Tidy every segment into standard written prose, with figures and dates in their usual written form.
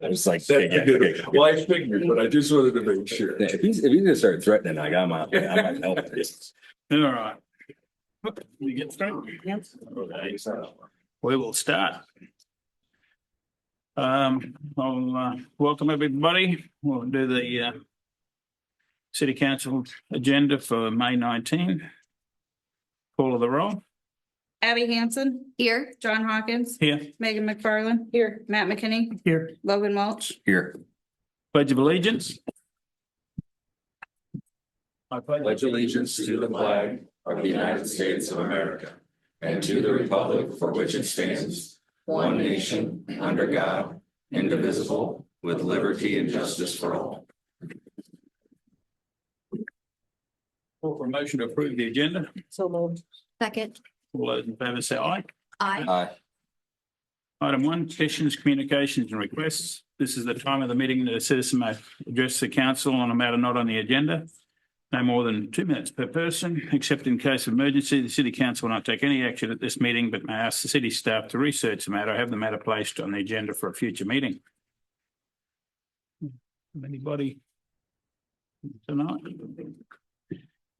I was like, Okay. Well, I figured, but I just wanted to make sure. if he's gonna start threatening, like I'm out, I'm help this. All right. We get started. Okay. We will start. I'll welcome everybody. We'll do the City Council agenda for May 19. Call of the roll. Abby Hansen. Here. John Hawkins. Here. Megan McFarland. Here. Matt McKinney. Here. Logan Welch. Here. Pledge of allegiance. I Pledge allegiance to the flag of the United States of America and to the republic for which it stands, one nation, under God, indivisible, with liberty and justice for all. Call for a motion to approve the agenda. So moved. Second. All those in favour say aye. Aye. Item 1, petitions, communications and requests. This is the time of the meeting that a citizen may address the council on a matter not on the agenda. No more than 2 minutes per person, except in case of emergency. The City Council will not take any action at this meeting, but may ask the city staff to research the matter, have the matter placed on the agenda for a future meeting. Anybody tonight?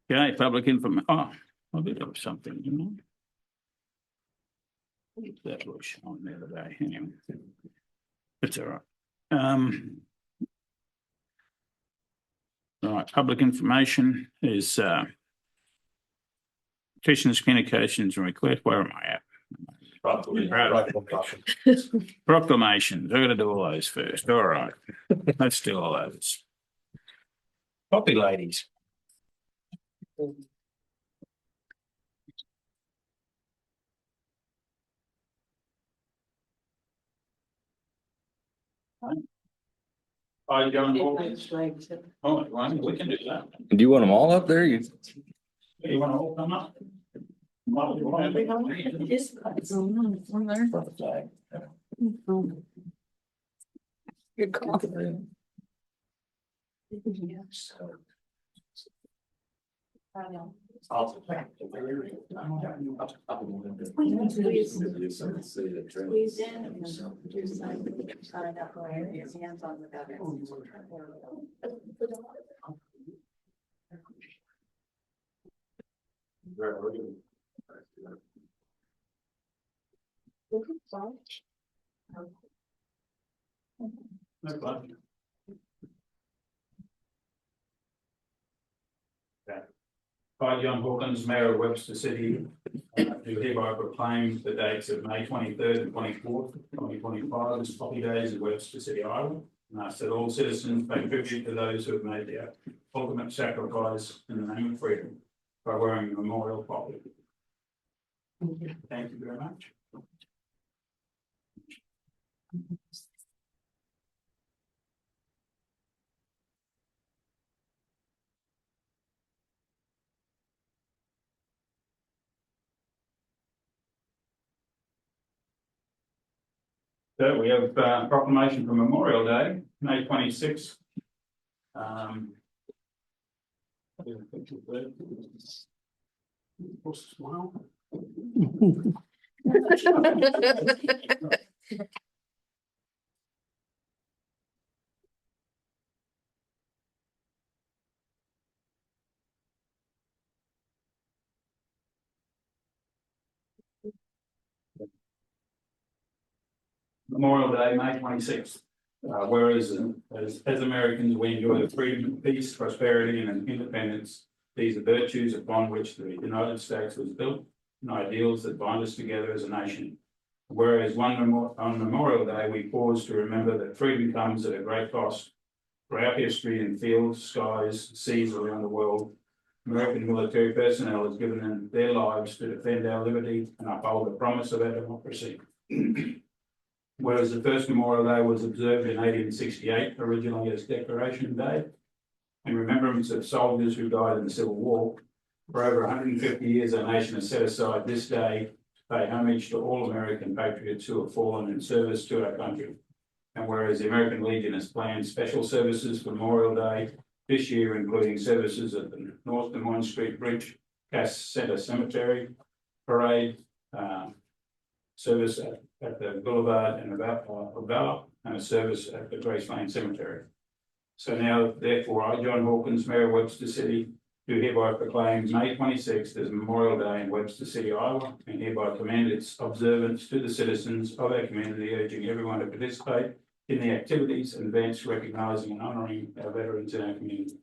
Okay, public information. Oh, I did have something, didn't I? That was on the other day, anyway. It's all right. All right, public information is petitions, communications and requests. Where am I at? Proclamations. I gotta do all those first. All right. Let's do all those. Copy ladies. Hi, John. Oh, we can do that. Do you want them all up there? You Want to hold them up? Good call. Squeeze in and do sign up where his hands on the gun. No problem. I, John Hawkins, Mayor of Webster City, do hereby proclaim the dates of May 23rd and 24th, 2025 as Poppy Days of Webster City, Iowa. And ask that all citizens pay tribute to those who have made the ultimate sacrifice in the name of freedom by wearing a memorial poppy. Thank you very much. So we have proclamation for Memorial Day, May 26th. Smile. Memorial Day, May 26th. Whereas as Americans, we enjoy the freedom, peace, prosperity, and independence. These are virtues upon which the United States was built and ideals that bind us together as a nation. Whereas on Memorial Day, we pause to remember that freedom comes at a great cost. Throughout history in fields, skies, seas around the world, American military personnel has given their lives to defend our liberty and uphold the promise of our democracy. Whereas the first Memorial Day was observed in 1868, originally as Decoration Day, in remembrance of soldiers who died in the Civil War. For over 150 years, our nation has set aside this day to pay homage to all American patriots who have fallen in service to our country. And whereas the American Legion has planned special services for Memorial Day this year, including services at the North Des Moines Street Bridge, Cass Center Cemetery, Parade, service at the Boulevard and about, and a service at the Grace Lane Cemetery. So now, therefore, I, John Hawkins, Mayor of Webster City, do hereby proclaim May 26th as Memorial Day in Webster City, Iowa, and hereby commend its observance to the citizens of our community, urging everyone to participate in the activities and events recognising and honouring our veterans in our community.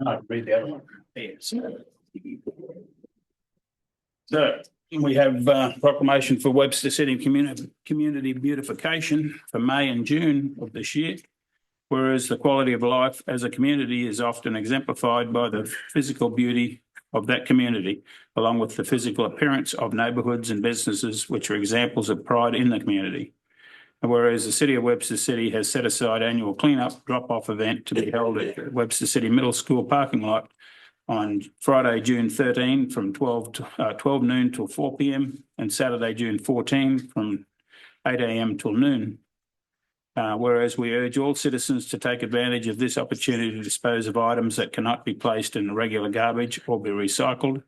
I can read the other one. Yes. So we have proclamation for Webster City community beautification for May and June of this year. Whereas the quality of life as a community is often exemplified by the physical beauty of that community, along with the physical appearance of neighbourhoods and businesses, which are examples of pride in the community. And whereas the City of Webster City has set aside annual clean-up drop-off event to be held at Webster City Middle School parking lot on Friday, June 13 from 12 noon till 4 p.m. and Saturday, June 14 from 8 a.m. till noon. Whereas we urge all citizens to take advantage of this opportunity to dispose of items that cannot be placed in regular garbage or be recycled.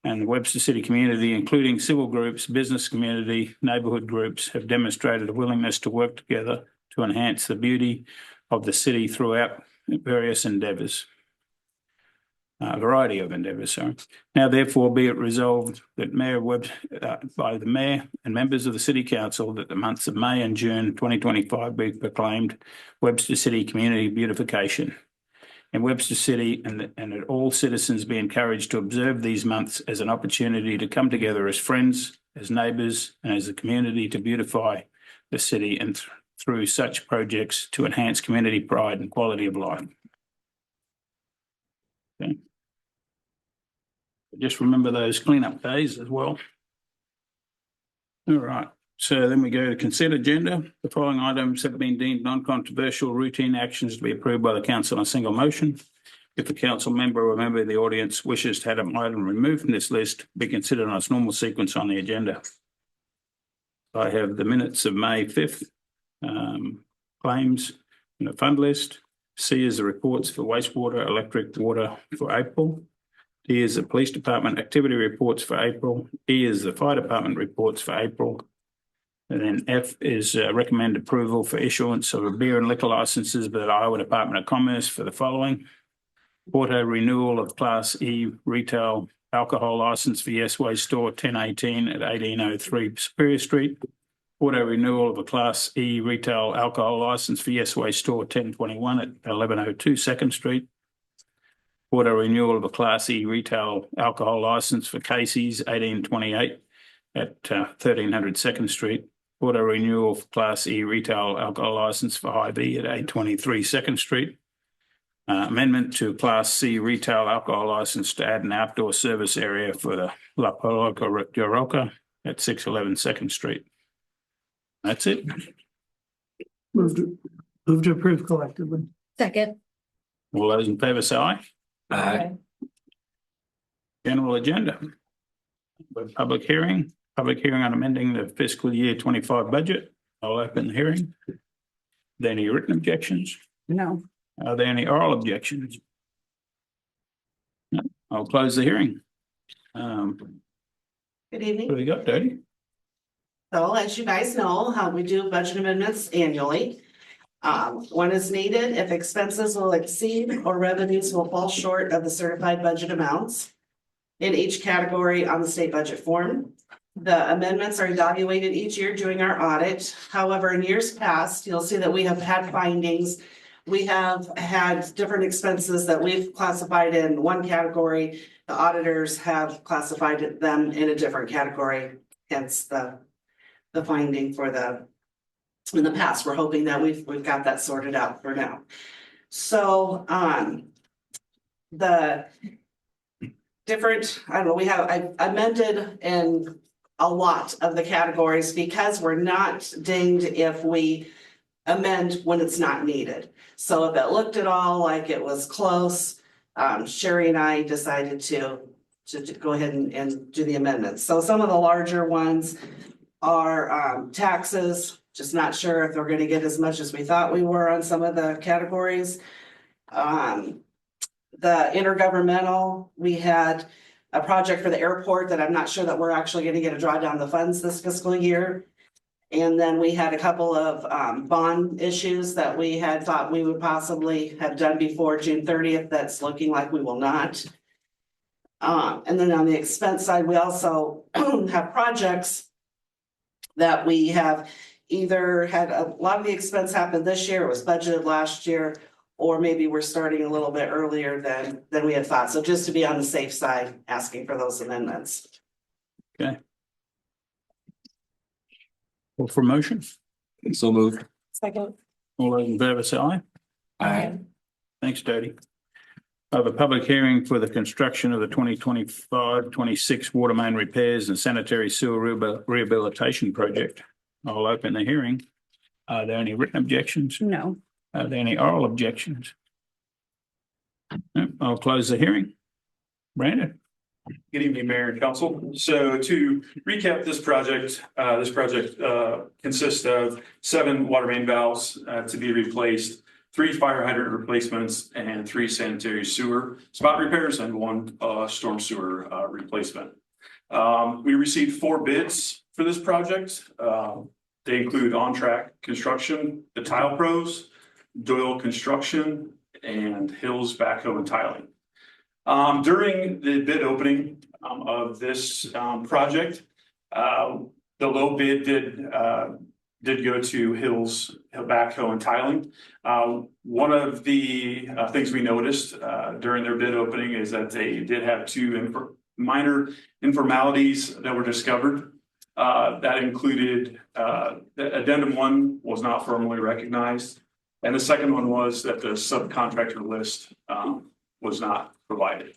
And the Webster City community, including civil groups, business community, neighbourhood groups, have demonstrated a willingness to work together to enhance the beauty of the city throughout various endeavours. A variety of endeavours, sorry. Now, therefore, be it resolved that by the Mayor and members of the City Council that the months of May and June 2025 be proclaimed Webster City Community Beautification in Webster City, and that all citizens be encouraged to observe these months as an opportunity to come together as friends, as neighbours, and as a community to beautify the city and through such projects to enhance community pride and quality of life. Okay. Just remember those cleanup days as well. All right. So then we go to consent agenda. The following items have been deemed non-controversial routine actions to be approved by the council on a single motion. If a council member or a member of the audience wishes to have an item removed from this list, be considered on its normal sequence on the agenda. I have the minutes of May 5th, claims in the fund list. C is the reports for wastewater, electric, water for April. D is the police department activity reports for April. E is the fire department reports for April. And then F is recommend approval for issuance of a beer and liquor licenses by the Iowa Department of Commerce for the following: auto renewal of Class E retail alcohol license for Yes Way Store 1018 at 1803 Superior Street. Auto renewal of a Class E retail alcohol license for Yes Way Store 1021 at 1102 2nd Street. Auto renewal of a Class E retail alcohol license for Casey's 1828 at 1300 2nd Street. Auto renewal for Class E retail alcohol license for Hy-Vee at 823 2nd Street. Amendment to Class C retail alcohol license to add an outdoor service area for the La Poloca at 611 2nd Street. That's it. Move to approve collectively. Second. All those in favour say aye. Aye. General agenda. Public hearing on amending the fiscal year 25 budget. I'll open the hearing. Are there any written objections? No. Are there any oral objections? No. I'll close the hearing. Good What evening. do we got, Dodie? So as you guys know, how we do budget amendments annually. When is needed, if expenses will exceed or revenues will fall short of the certified budget amounts in each category on the state budget form. The amendments are evaluated each year during our audit. However, in years past, you'll see that we have had findings. We have had different expenses that we've classified in one category. The auditors have classified them in a different category, hence the finding for in the past. We're hoping that we've got that sorted out for now. So the different, I don't know, I amended in a lot of the categories because we're not dinged if we amend when it's not needed. So if it looked at all like it was close, Sherry and I decided to go ahead and do the amendments. So some of the larger ones are taxes, just not sure if they're gonna get as much as we thought we were on some of the categories. The intergovernmental, we had a project for the airport that I'm not sure that we're actually gonna get a drawdown the funds this fiscal year. And then we had a couple of bond issues that we had thought we would possibly have done before June 30th. That's looking like we will not. And then on the expense side, we also have projects that we have either had a lot of the expense happen this year, it was budgeted last year, or maybe we're starting a little bit earlier than we had thought. So just to be on the safe side, asking for those amendments. Okay. Well, for motion, So moved. Second. all those in favor say aye. Aye. Thanks, Jody. I have a public hearing for the construction of the 2025-26 water main repairs and sanitary sewer rehabilitation project. I'll open the hearing. Are there any written objections? No. Are there any oral objections? No, I'll close the hearing. Brandon? Good evening, Mayor and Council. So to recap this project consists of 7 water main valves to be replaced, 3 fire hydrant replacements, and 3 sanitary sewer spot repairs, and 1 storm sewer replacement. We received 4 bids for this project. They include On Track Construction, the Tile Pros, Doyle Construction, and Hills Backhoe and Tiling. During the bid opening of this project, the low bid did go to Hills Backhoe and Tiling. One of the things we noticed during their bid opening is that they did have 2 minor informalities that were discovered. That included addendum 1 was not formally recognized, and the second one was that the subcontractor list was not provided.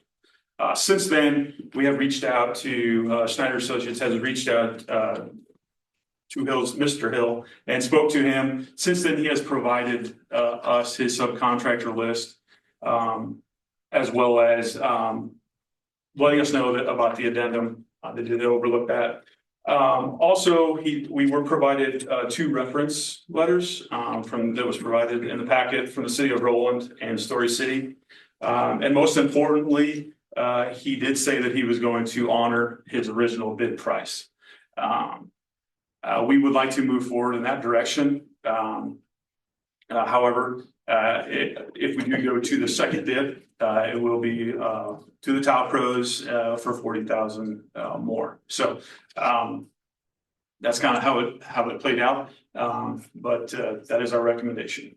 Since then, we have reached out to Schneider Associates has reached out to Mr. Hill, and spoke to him. Since then, he has provided us his subcontractor list, as well as letting us know about the addendum. They did overlook that. Also, we were provided 2 reference letters that was provided in the packet from the city of Roland and Story City. And most importantly, he did say that he was going to honor his original bid price. We would like to move forward in that direction. However, if we do go to the second bid, it will be to the Tile Pros for $40,000 more. So that's kind of how it played out. But that is our recommendation.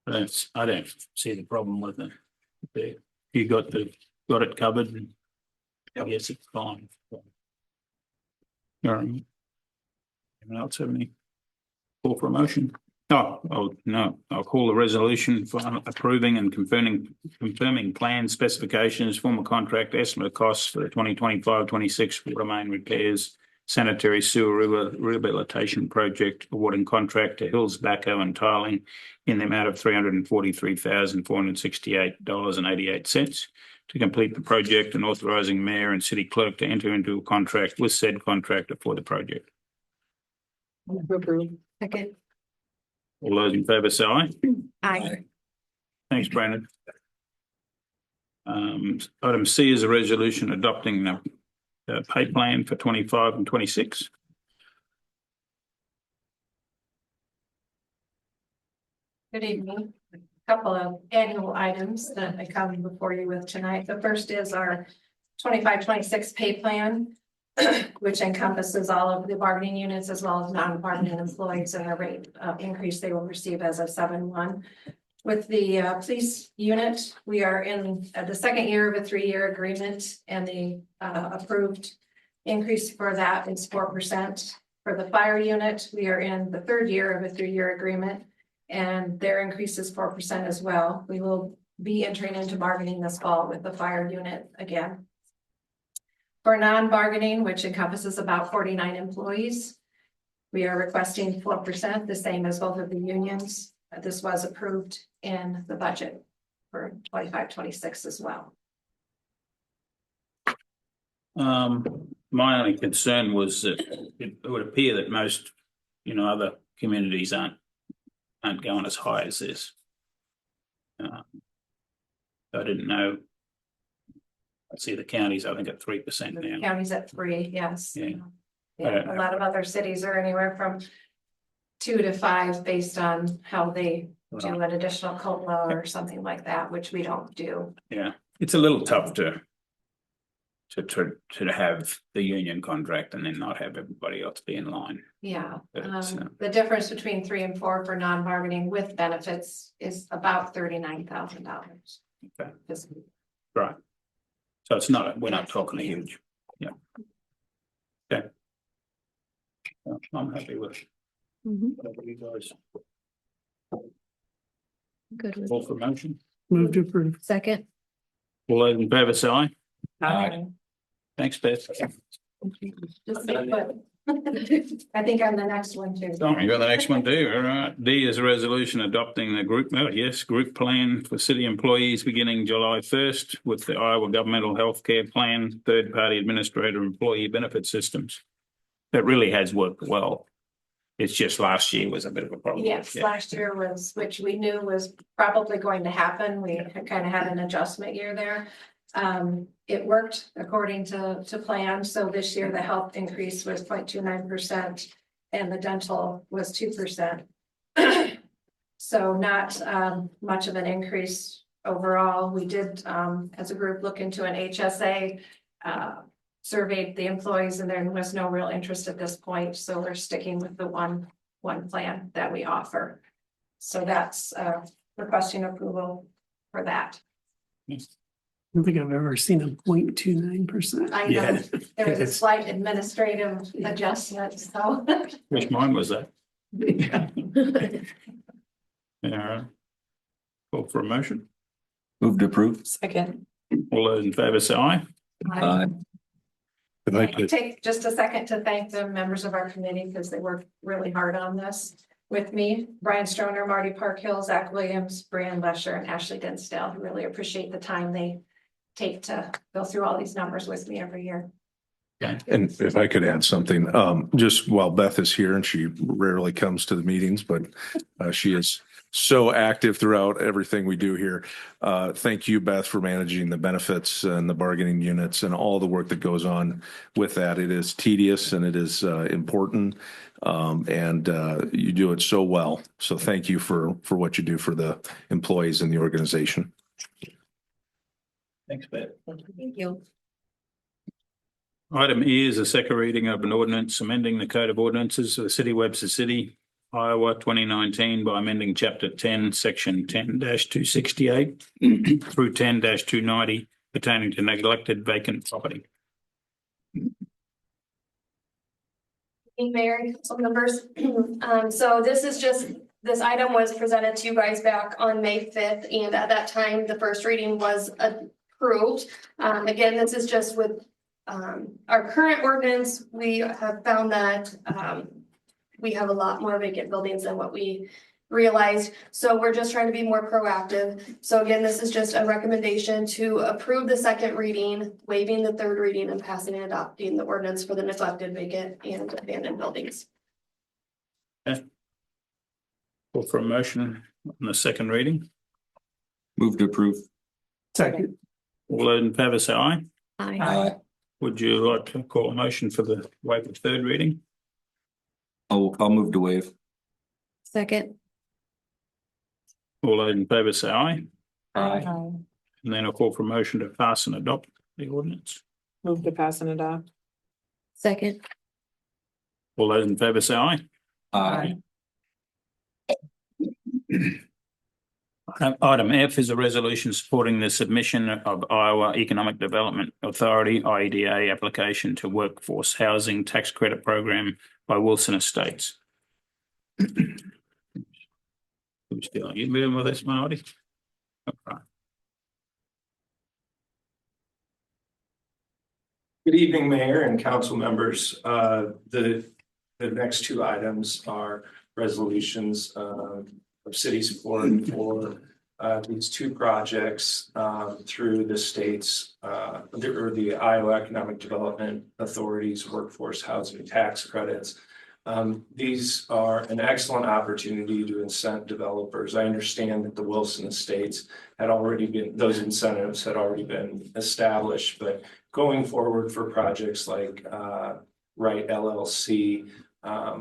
I don't see the problem with it. You got it covered, and I guess it's fine. All right. Anyone else have any call for a motion? Oh, no, I'll call the resolution for approving and confirming plan specifications, formal contract estimate of costs for the 2025-26 water main repairs, sanitary sewer rehabilitation project, awarding contract to Hills Backhoe and Tiling in the amount of $343,468.88 to complete the project, and authorizing mayor and city clerk to enter into a contract with said contractor for the project. Second. All those in favour say aye. Aye. Thanks, Brandon. Item C is a resolution adopting the pay plan for 25 and 26. Good evening. A couple of annual items that I come before you with tonight. The first is our 25-26 pay plan, which encompasses all of the bargaining units as well as non-bargaining employees, and the rate increase they will receive as of 7/1. With the police unit, we are in the second year of a 3-year agreement, and the approved increase for that is 4%. For the fire unit, we are in the 3rd year of a 3-year agreement, and their increase is 4% as well. We will be entering into bargaining this fall with the fire unit again. For non-bargaining, which encompasses about 49 employees, we are requesting 4%, the same as both of the unions. This was approved in the budget for 25-26 as well. My only concern was that it would appear that most, other communities aren't aren't going as high as this. I didn't know. I see the counties, I think, at 3% now. Counties at 3, yes. Yeah. Yeah, a lot of other cities are anywhere from 2 to 5 based on how they do an additional COLA or something like that, which we don't do. Yeah, it's a little tough to have the union contract and then not have everybody else be in line. Yeah, It's, the difference between 3 and 4 for non-bargaining with benefits is about $39,000. Okay. Right. So it's not, we're not talking a huge, yeah. Okay. I'm happy with whatever you guys. Good with Call for motion. Move to approve. second. All those in favor say aye. Aye. Thanks, Beth. Just stay put. I think I'm the next one too. Oh, you got the next one too. All right. D is a resolution adopting the group, group plan for city employees beginning July 1st with the Iowa Governmental Health Care Plan, third party administrator employee benefit systems. That really has worked well. It's just last year was a bit of a problem. Yes, Yeah. last year was, which we knew was probably going to happen. We had kind of had an adjustment year there. It worked according to plan. So this year, the health increase was 0.29% and the dental was 2%. So not much of an increase overall. We did, as a group, look into an HSA, surveyed the employees, and there was no real interest at this point. So we're sticking with the one plan that we offer. So that's requesting approval for that. I don't think I've ever seen a 0.29%. I know Yeah. there was a slight administrative adjustment, so. Which mine was that? Yeah. Call for a motion. Move to approve. Second. All those in favor say aye. Aye. I'd like to take just a second to thank the members of our committee because they worked really hard on this with me. Brian Stroner, Marty Parkhill, Zach Williams, Brian Lesher, and Ashley Dinsdale. I really appreciate the time they take to go through all these numbers with me every year. And if I could add something, just while Beth is here and she rarely comes to the meetings, but she is so active throughout everything we do here. Thank you, Beth, for managing the benefits and the bargaining units and all the work that goes on with that. It is tedious and it is important. And you do it so well. So thank you for what you do for the employees in the organization. Thanks, Beth. Thank you. Item E is a second reading of an ordinance amending the Code of Ordinances of the City of Webster City, Iowa 2019 by amending Chapter 10, Section 10-268 through 10-290 pertaining to neglected vacant property. Mayor and council members. So this item was presented to you guys back on May 5th, and at that time, the first reading was approved. Again, this is just with our current ordinance. We have found that we have a lot more vacant buildings than what we realized. So we're just trying to be more proactive. So again, this is just a recommendation to approve the second reading, waiving the third reading, and passing and adopting the ordinance for the neglected, vacant, and abandoned buildings. Okay. Call for a motion on the second reading. Move to approve. Second. All those in favor say aye. Aye. Would you like to call a motion for the waive of third reading? I'll move to waive. Second. All those in favor say aye. Aye. And then I'll call for a motion to pass and adopt the ordinance. Move to pass and adopt. Second. All those in favor say aye. Aye. Item F is a resolution supporting the submission of Iowa Economic Development Authority IEDA application to Workforce Housing Tax Credit Program by Wilson Estates. Who's still, you moving with this, Marty? Okay. Good evening, Mayor and council members. The next two items are resolutions of city support for these two projects through the state's or the Iowa Economic Development Authority's workforce housing tax credits. These are an excellent opportunity to incent developers. I understand that the Wilson Estates had already been, those incentives had already been established, but going forward for projects like Wright LLC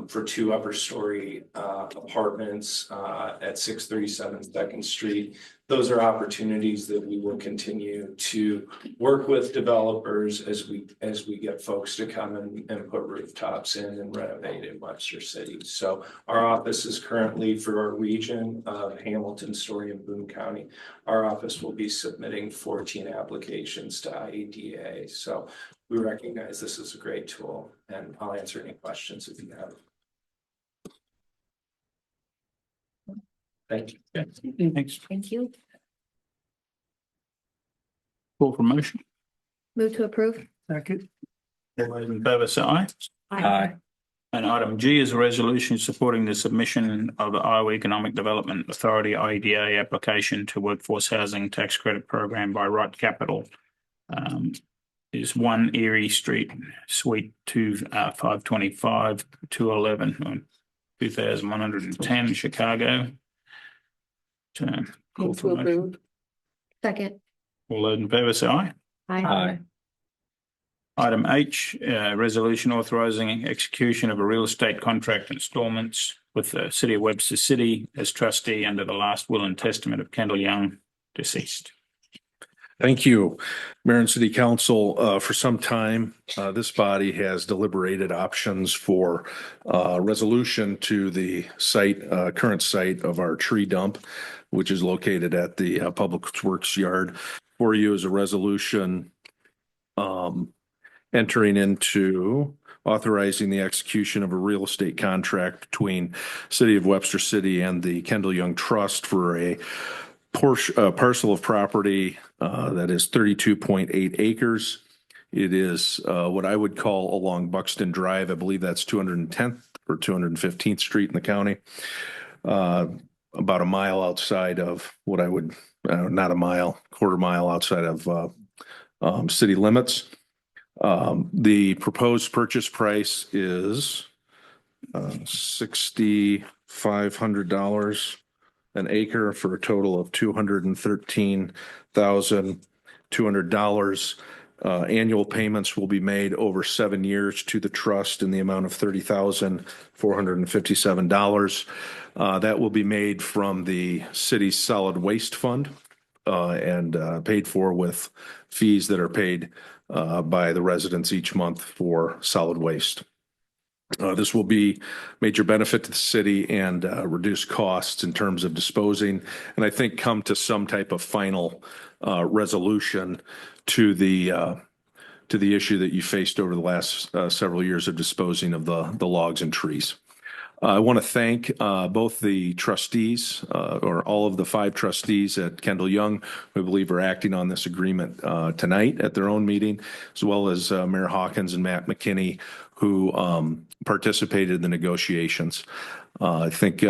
for 2 upper story apartments at 637 2nd Street. Those are opportunities that we will continue to work with developers as we get folks to come and put rooftops in and renovate in Webster City. So our office is currently for our region of Hamilton, Story, and Boone County. Our office will be submitting 14 applications to IEDA. So we recognize this is a great tool, and I'll answer any questions if you have. Thank you. Thanks. Thank you. Call for motion. Move to approve. Second. All those in favour say aye. Aye. And item G is a resolution supporting the submission of the Iowa Economic Development Authority IDA application to Workforce Housing Tax Credit Program by Right Capital. Is 1 Erie Street, Suite 525 211 2110 Chicago. Call Move for to motion. approve. Second. All those in favour say aye. Aye. Item H, resolution authorizing execution of a real estate contract installments with the City of Webster City as trustee under the last will and testament of Kendall Young, deceased. Thank you, Mayor and City Council. For some time, this body has deliberated options for resolution to the site, current site of our tree dump, which is located at the Public Works Yard. For you is a resolution entering into authorizing the execution of a real estate contract between City of Webster City and the Kendall Young Trust for a parcel of property that is 32.8 acres. It is what I would call along Buxton Drive. I believe that's 210th or 215th Street in the county. About a mile outside of what I would, not a mile, quarter mile outside of city limits. The proposed purchase price is $6,500 an acre for a total of $213,200. Annual payments will be made over 7 years to the trust in the amount of $30,457. That will be made from the city's solid waste fund and paid for with fees that are paid by the residents each month for solid waste. This will be major benefit to the city and reduce costs in terms of disposing, and I think come to some type of final resolution to the issue that you faced over the last several years of disposing of the logs and trees. I want to thank both the trustees or all of the 5 trustees at Kendall Young, who I believe are acting on this agreement tonight at their own meeting, as well as Mayor Hawkins and Matt McKinney, who participated in the negotiations. I think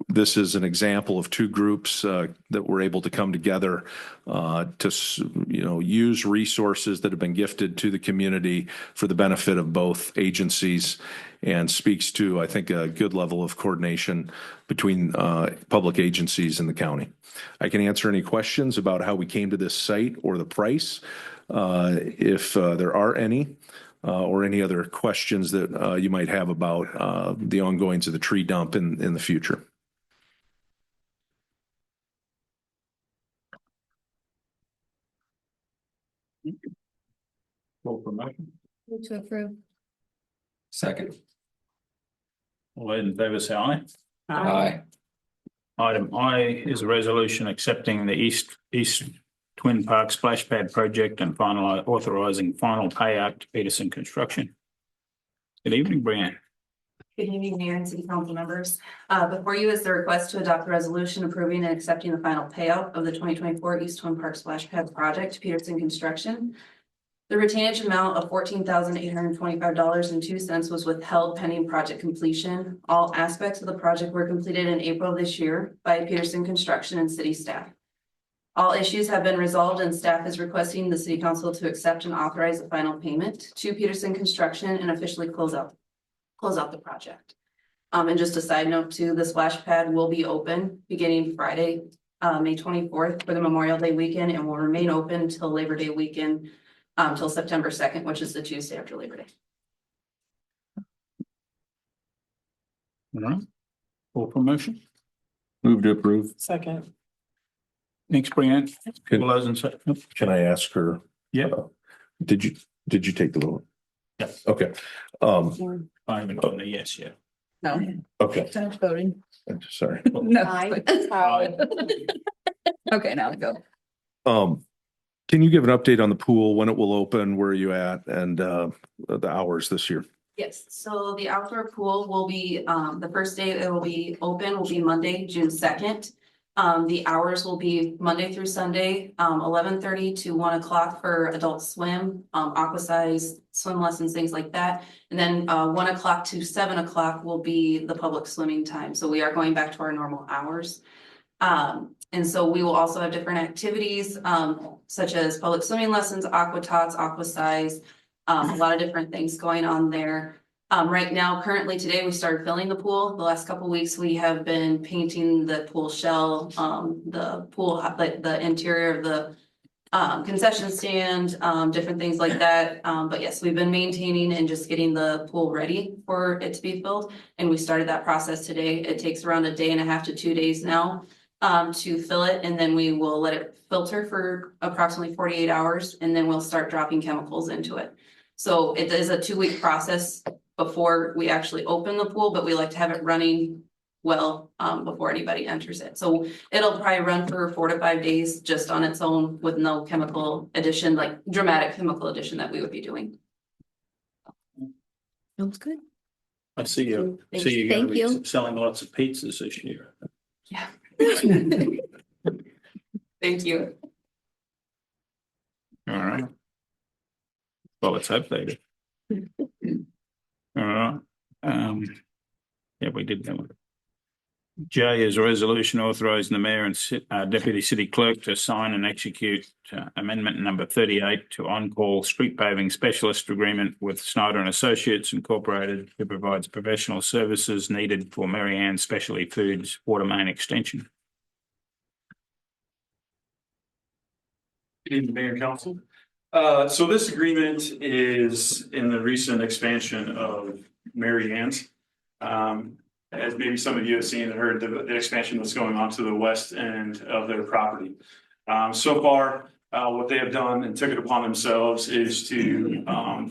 this is an example of 2 groups that were able to come together to, use resources that have been gifted to the community for the benefit of both agencies, and speaks to, I think, a good level of coordination between public agencies in the county. I can answer any questions about how we came to this site or the price, if there are any. Or any other questions that you might have about the ongoings of the tree dump in the future. Call for motion. Move to approve. Second. All those in favour say aye. Aye. Item I is a resolution accepting the East Twin Park Splash Pad project and authorizing final payout to Peterson Construction. Good evening, Brianne. Good evening, Mayor and City Council members. Before you is the request to adopt a resolution approving and accepting the final payout of the 2024 East Twin Park Splash Pad project to Peterson Construction. The retainage amount of $14,825.02 was withheld pending project completion. All aspects of the project were completed in April of this year by Peterson Construction and city staff. All issues have been resolved, and staff is requesting the City Council to accept and authorize the final payment to Peterson Construction and officially close out close out the project. And just a side note too, the splash pad will be open beginning Friday, May 24th for the Memorial Day weekend and will remain open until Labor Day weekend, till September 2nd, which is the Tuesday after Labor Day. All right. Full promotion. Move to approve. Second. Thanks, Brianne. Can- All those in favor? Can I ask her? Yeah. Did you take the vote? Yes. Okay. I haven't done the yes yet. No. Okay, Finish voting. sorry. No. Aye. Okay, now go. Can you give an update on the pool, when it will open, where are you at, and the hours this year? Yes, so the outdoor pool will be, the first day it will be open will be Monday, June 2nd. The hours will be Monday through Sunday, 11:30 to 1 o'clock for adult swim, aqua size, swim lessons, things like that. And then 1 o'clock to 7 o'clock will be the public swimming time. So we are going back to our normal hours. And so we will also have different activities, such as public swimming lessons, aqua tots, aqua size, a lot of different things going on there. Right now, currently today, we started filling the pool. The last couple of weeks, we have been painting the pool shell, the pool, like the interior of the concession stand, different things like that. But yes, we've been maintaining and just getting the pool ready for it to be filled. And we started that process today. It takes around a day and a half to 2 days now to fill it. And then we will let it filter for approximately 48 hours. And then we'll start dropping chemicals into it. So it is a 2-week process before we actually open the pool, but we like to have it running well before anybody enters it. So it'll probably run for 4 to 5 days just on its own with no chemical addition, like dramatic chemical addition that we would be doing. Sounds good. I see you. Thank See you Thank gonna you. be selling lots of pizzas this year. Yeah. Thank you. All right. Well, let's hope they do. All right. Yeah, we did that one. J is a resolution authorizing the mayor and deputy city clerk to sign and execute amendment number 38 to on-call street paving specialist agreement with Snyder and Associates Incorporated, who provides professional services needed for Mary Ann Specialty Foods water main extension. Good evening, Mayor and Council. So this agreement is in the recent expansion of Mary Ann's. As maybe some of you have seen and heard, the expansion that's going on to the west end of their property. So far, what they have done and took it upon themselves is to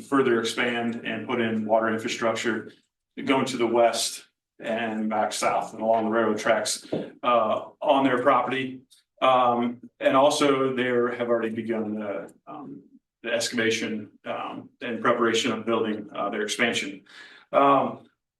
further expand and put in water infrastructure going to the west and back south and along the railroad tracks on their property. And also they have already begun the excavation and preparation of building their expansion.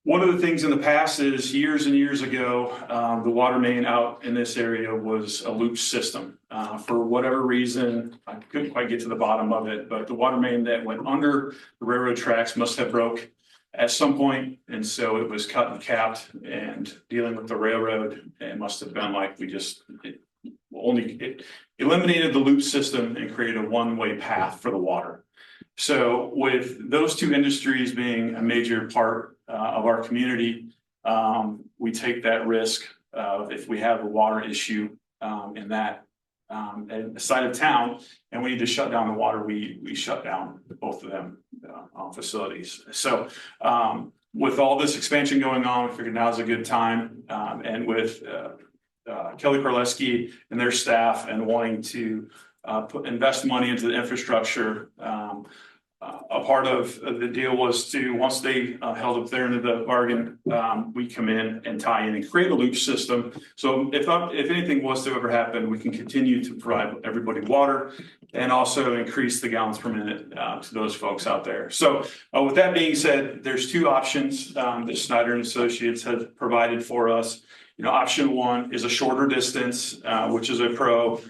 One of the things in the past is years and years ago, the water main out in this area was a loop system. For whatever reason, I couldn't quite get to the bottom of it, but the water main that went under the railroad tracks must have broke at some point, and so it was cut and capped. And dealing with the railroad, it must have been like it eliminated the loop system and created a one-way path for the water. So with those two industries being a major part of our community, we take that risk of if we have a water issue in that side of town and we need to shut down the water, we shut down both of them facilities. So with all this expansion going on, we figured now's a good time, and with Kelly Korleski and their staff and wanting to invest money into the infrastructure. A part of the deal was to, once they held up their end of the bargain, we come in and tie in and create a loop system. So if anything was to ever happen, we can continue to provide everybody water and also increase the gallons per minute to those folks out there. So with that being said, there's two options that Snyder and Associates has provided for us. Option one is a shorter distance, which is a pro.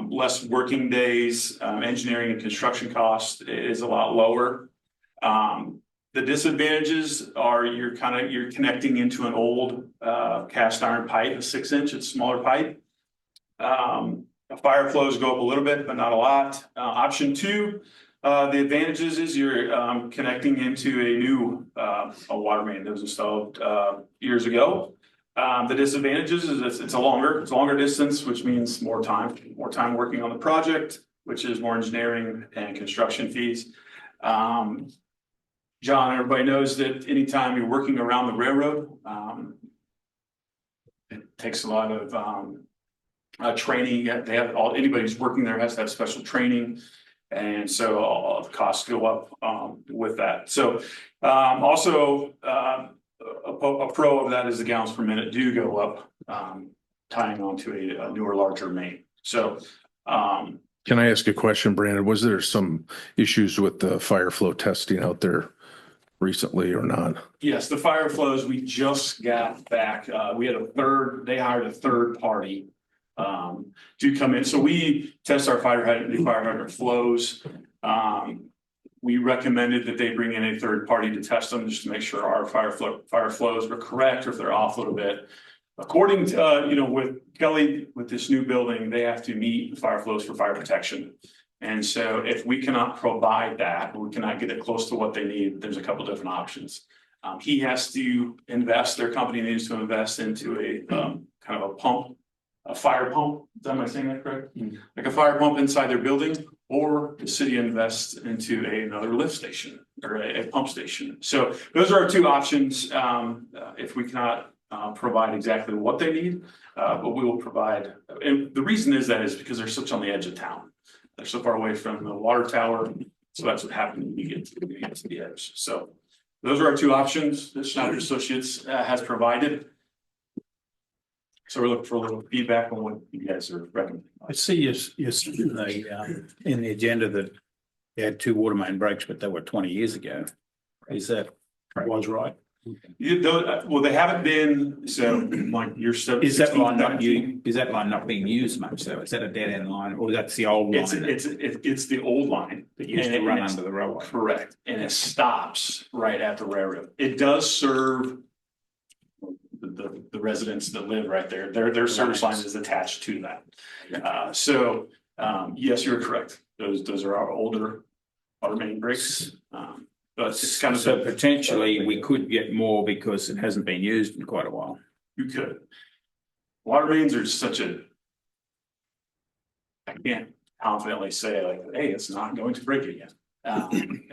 Less working days, engineering and construction cost is a lot lower. The disadvantages are you're connecting into an old cast iron pipe, a 6-inch, it's smaller pipe. Fire flows go up a little bit, but not a lot. Option two The advantages is you're connecting into a new a water main that was installed years ago. The disadvantages is it's a longer distance, which means more time working on the project, which is more engineering and construction fees. John, everybody knows that anytime you're working around the railroad, it takes a lot of training. They have anybody who's working there has to have special training. And so all the costs go up with that. So also a pro of that is the gallons per minute do go up, tying onto a newer, larger main. So Can I ask a question, Brandon? Was there some issues with the fire flow testing out there recently or not? yes, the fire flows, we just got back. They hired a third party to come in. So we test our fire hydrant flows. We recommended that they bring in a third party to test them just to make sure our fire flows were correct, or if they're off a little bit. According to, with Kelly, with this new building, they have to meet fire flows for fire protection. And so if we cannot provide that, or we cannot get it close to what they need, there's a couple different options. He has to invest, their company needs to invest into a kind of a pump, a fire pump. Am I saying that correct? Like a fire pump inside their building, or the city invests into another lift station or a pump station. So those are our two options. If we cannot provide exactly what they need, but we will provide. And the reason is because they're such on the edge of town. They're so far away from the water tower. So that's what happens when you get to the edge. So those are our two options that Schneider Associates has provided. So we're looking for a little feedback on what you guys are recommending. I see you in the agenda that you had 2 water main breaks, but they were 20 years ago. Is that was right? Well, they haven't been, so like your stuff. Is that line not being used much though? Is that a dead end line, or that's the old line? It's the old line that used to run under the railway. Correct, and it stops right at the railroad. It does serve the residents that live right there. Their service line is attached to that. So yes, you're correct. Those are our older water main breaks. But it's kind of so potentially we could get more because it hasn't been used in quite a while. You could. Water mains are such I can't confidently say like, hey, it's not going to break again.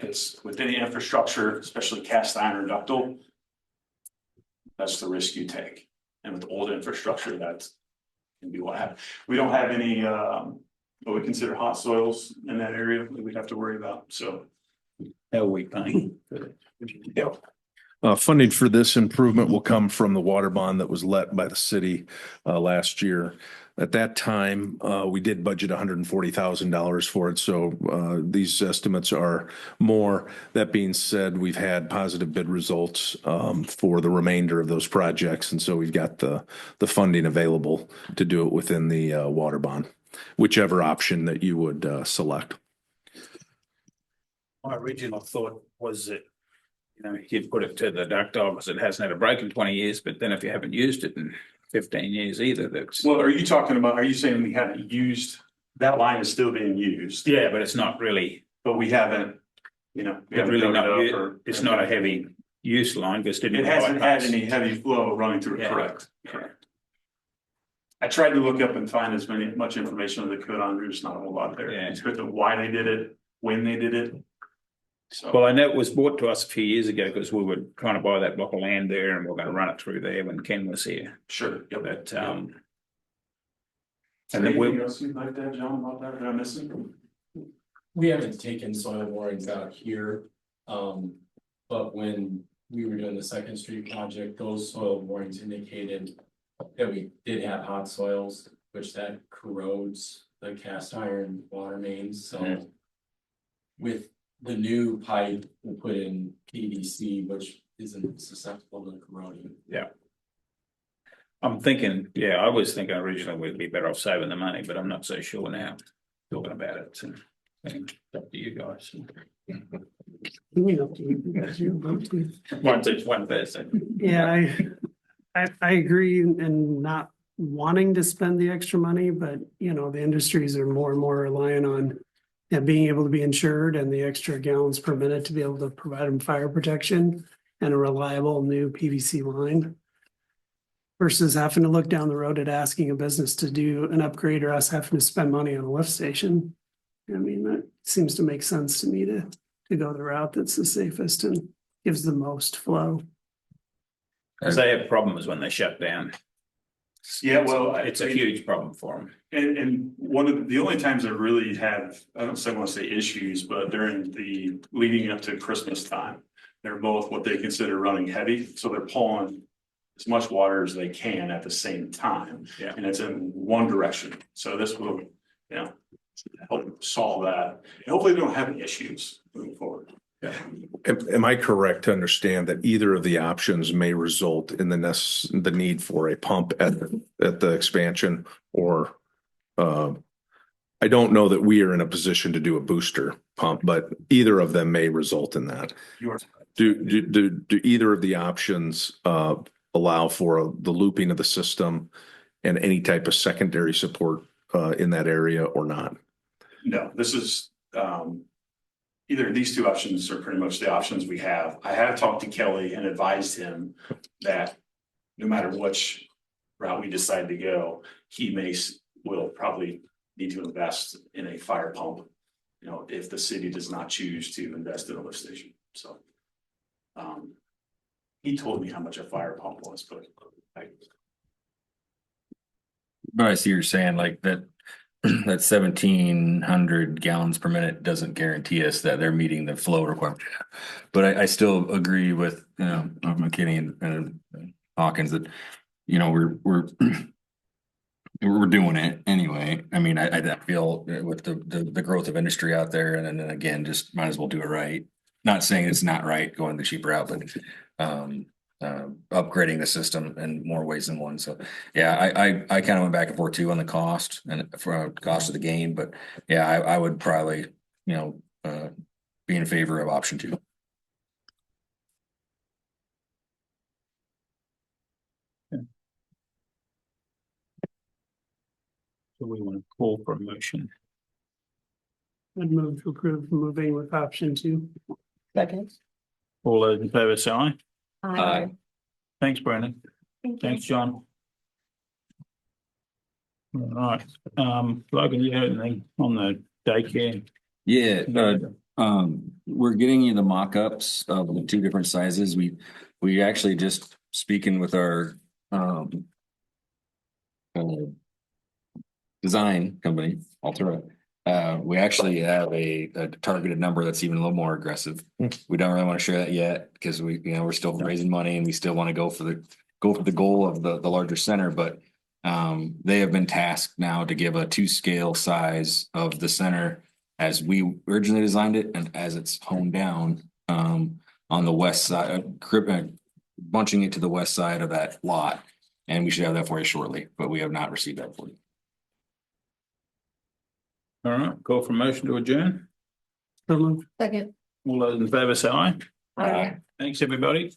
It's with any infrastructure, especially cast iron or ductile. That's the risk you take. And with old infrastructure, that can be what happens. We don't have any what we consider hot soils in that area that we'd have to worry about. So how are we paying for that? Funding for this improvement will come from the water bond that was let by the city last year. At that time, we did budget $140,000 for it. So these estimates are more. That being said, we've had positive bid results for the remainder of those projects. And so we've got the funding available to do it within the water bond, whichever option that you would select. My original thought was that, you'd put it to the ductile because it hasn't had a break in 20 years, but then if you haven't used it in 15 years either, that's. Well, are you saying we haven't used, that line is still being used? Yeah, but it's not really. But we haven't, it's not a heavy use line because it hasn't had any heavy flow running through it. Yeah. Correct. I tried to look up and find much information as I could on, there's not a whole lot there. Yeah. It's good to why they did it, when they did it. So. Well, I know it was brought to us a few years ago because we were trying to buy that block of land there and we we're going to run it through there when Ken was here. Sure. Yep. But and then anything else you'd like that, John, about that? Did I miss it? We haven't taken soil borings out here, but when we were doing the Second Street project, those soil borings indicated that we did have hot soils, which that corrodes the cast iron water mains. So with the new pipe, we'll put in PVC, which isn't susceptible to corrosion. Yeah. I'm thinking, I was thinking originally we'd be better off saving the money, but I'm not so sure now. Talking about it. So, it's up to you guys. One person. Yeah, I agree in not wanting to spend the extra money, but the industries are more and more relying on And being able to be insured and the extra gallons per minute to be able to provide them fire protection and a reliable new PVC line. Versus having to look down the road at asking a business to do an upgrade or us having to spend money on a lift station. I mean, that seems to make sense to me to go the route that's the safest and gives the most flow. Cause they have problems when they shut down. Yeah, well, It's a huge problem for them. And one of the only times I really have, I don't say, want to say issues, but during the leading up to Christmas time. They're both what they consider running heavy, so they're pulling as much water as they can at the same time. Yeah. And it's in one direction, so this will, help solve that. And hopefully they don't have any issues moving forward. Yeah. Am I correct to understand that either of the options may result in the need for a pump at the expansion, or I don't know that we are in a position to do a booster pump, but either of them may result in that. Do either of the options allow for the looping of the system and any type of secondary support in that area or not? No, this is either of these two options are pretty much the options we have. I have talked to Kelly and advised him that no matter which route we decide to go, will probably need to invest in a fire pump, if the city does not choose to invest in a lift station. So he told me how much a fire pump was, but But I see you're saying like that 1,700 gallons per minute doesn't guarantee us that they're meeting the flow requirement. But I still agree with McKinney and Hawkins that we're doing it anyway. I mean, I feel with the growth of industry out there, and then again, just might as well do it right. Not saying it's not right going the cheaper route, but upgrading the system in more ways than one. So yeah, I kind of went back and forth too on the cost and for cost of the game, but yeah, I would probably be in favor of option 2. So we want to call for a motion. I'd move to approve moving with option 2. Second. All those in favor say aye. Aye. Thanks, Brandon. Thanks, John. All right, Logan, you have anything on the daycare? Yeah, we're getting you the mock-ups of the 2 different sizes. We actually just speaking with our design company, Altura. We actually have a targeted number that's even a little more aggressive. We don't really want to share that yet because we're still raising money and we still want to go for the goal of the larger center, but they have been tasked now to give a 2 scale size of the center as we originally designed it and as it's honed down on the west side, bunching it to the west side of that lot. And we should have that for you shortly, but we have not received that for you. All right, call for motion to adjourn. So moved. Second. All those in favor say aye. Aye. Thanks, everybody.